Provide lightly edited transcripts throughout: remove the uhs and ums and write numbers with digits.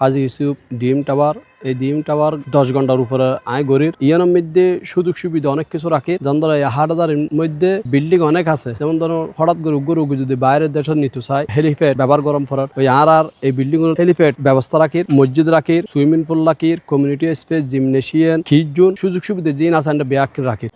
হাজি Yusuf DM tower. এই DM tower 10 ঘন্টার উপরে আয় গড়ির ইয়ানোর মধ্যে সুযোগ সুবিধা অনেক কিছু রাখে। যেমন ধরো হাটাদারের মধ্যে বিল্ডিং অনেক আছে। যেমন ধরো হঠাৎ করে উগ্র যদি বাইরের দেশের নিতে চায় হেলিপ্যাড ব্যবহার গরম করার ওই আর এই বিল্ডিং এর হেলিপ্যাড ব্যবস্থা রাখির, মসজিদ রাখির, সুইমিং পুল রাখির, community space, gymnasium, kids zone সুযোগ সুবিধা জিন আছে ব্যাক রাখির।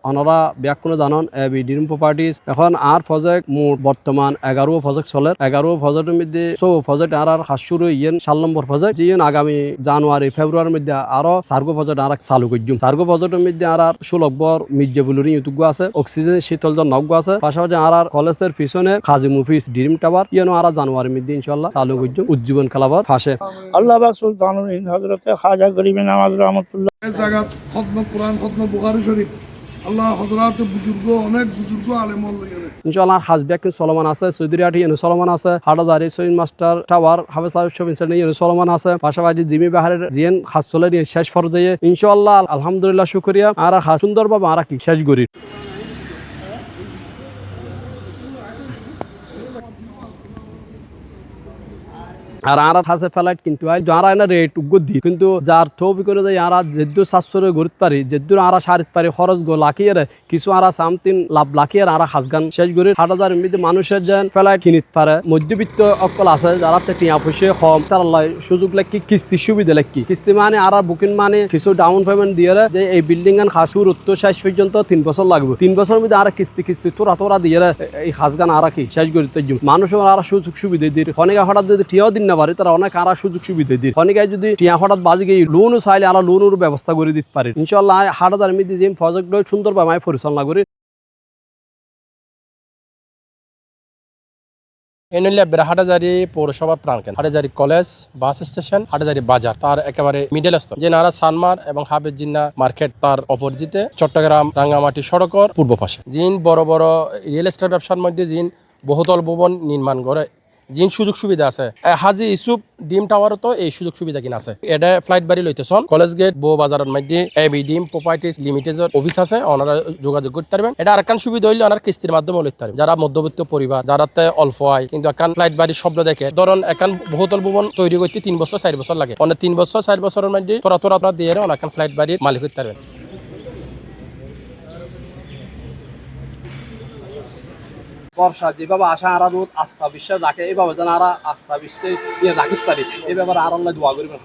অনরা ব্যাকুণ জানন এবি ড্রিম প্রপার্টিজ এখন আর প্রজেক্ট মোট বর্তমান 11 প্রজেক্ট চলে। 11 প্রজেক্টের মধ্যে 4 প্রজেক্ট আর শুরু ইয়েন 4 নম্বর প্রজেক্ট যিন আগামী জানুয়ারি ফেব্রুয়ারির মধ্যে আরো 4 প্রজেক্ট আর চালু করজুম। 4 প্রজেক্টের মধ্যে আর 16 বর মির্জাবুলুরি ইউতুগ আছে, অক্সিজেন শীতল জন নগ আছে, পাশাপাশি আর কলেজের পিছনে খাজি মুফিস ড্রিম টাওয়ার ইয়ানো আর জানুয়ারির মধ্যে ইনশাআল্লাহ চালু করজুম উজ্জীবন খেলাবার পাশে। আল্লাহ পাক সুলতানুল হিন্দ হযরত খাজা গরিবে নওয়াজ রাহমাতুল্লাহ জায়গা খতম কোরআন খতম বুখারী শরীফ আল্লাহ হযরত বুজুর্গ অনেক বুজুর্গ আলেম লইয়ারে ইনশাআল্লাহ হাজব্যাক সলমান আছে, সৌদিরাটি ইনু সলমান আছে, হাটাদারি সৈন মাস্টার টাওয়ার হাফেজ আরিফ শফিন সেন্টার ইনু সলমান আছে, পাশাপাশি জিমি বাহারের জিএন খাসচলের শেষ পর্যায়ে ইনশাআল্লাহ আলহামদুলিল্লাহ শুকরিয়া আর সুন্দরভাবে আর কি শেষ করি। আর আরা থাসে ফ্লাইট কিন্তু যারা এনা রেট উগ্দি কিন্তু যার থবি করে যায় আরা যেদ্দু শাশ্বরে গরিত পারি যেদ্দু আরা সারিত পারি খরচ গো লাখিয়ে কিছু আরা সামতিন লাভ লাখিয়ে আরা হাসগান শেষ গরি 8,000 এমনিতে মানুষের যেন ফ্লাইট কিনিত পারে মধ্যবিত্ত অকল আছে যারা টিয়া পয়সা কম তার সুযোগ লাগি কিস্তি সুবিধা লাগি কিস্তি মানে আর বুকিং মানে কিছু ডাউন পেমেন্ট দিয়ে যে এই বিল্ডিং এর খাসুর উত্তর শেষ পর্যন্ত 3 বছর লাগবে 3 বছরের মধ্যে আর কিস্তি তোরা দিয়ে এই হাসগান আর কি শেষ গরি মানুষের আর সুযোগ সুবিধা দিয়ে অনেক হঠাৎ যদি টিয়াও দিন না পারে তারা অনেক আর সুযোগ সুবিধা দিয়ে অনেকে যদি টিয়া হঠাৎ বাজি গিয়ে লোনও চাইলে আর লোনের ব্যবস্থা করে দিতে পারে ইনশাআল্লাহ 8,000 মধ্যে যে প্রজেক্ট সুন্দরভাবে আমি পরিচালনা করি। হাটাজারি পৌরসভা প্রাণকেন্দ্র, Hathazari college, bus station, Hathazari বাজার তার একেবারে মিডল স্তর যে নারা সানমার এবং হাফেজ জিন্না মার্কেট তার অপোজিটে চট্টগ্রাম রাঙ্গামাটি সড়কর পূর্ব পাশে জিন বড় বড় রিয়েল এস্টেট ব্যবসার মধ্যে জিন বহুতল ভবন নির্মাণ করে জিন সুযোগ সুবিধা আছে। হাজি ইউসুফ ডিম টাওয়ারও তো এই সুযোগ সুবিধা কিনা আছে। এটা ফ্লাইট বাড়ি লইতেছন কলেজ গেট বো বাজারের মধ্যে এবি ডিম প্রপার্টিজ লিমিটেডের অফিস আছে, ওনারা যোগাযোগ করতে পারবেন। এটা আরেকখান সুবিধা হইলে ওনার কিস্তির মাধ্যমে লইতে পারবেন। যারা মধ্যবিত্ত পরিবার যারাতে অল্প আয় কিন্তু একান ফ্লাইট বাড়ির শব্দ দেখে ধরুন একান বহুতল ভবন তৈরি করতে 3 বছর 4 বছর লাগে, অনেক 3 বছর 4 বছরের মধ্যে তোরা আপনার দিয়ে অনেকখান ফ্লাইট বাড়ির মালিক হইতে পারবেন। বর্ষা যেভাবে আসা আরা রোদ আস্থা বিশ্বাস রাখে এইভাবে যেন আরা আস্থা বিশ্বাস রাখিতে পারি এই ব্যাপারে আর আল্লাহ দোয়া করিবেন।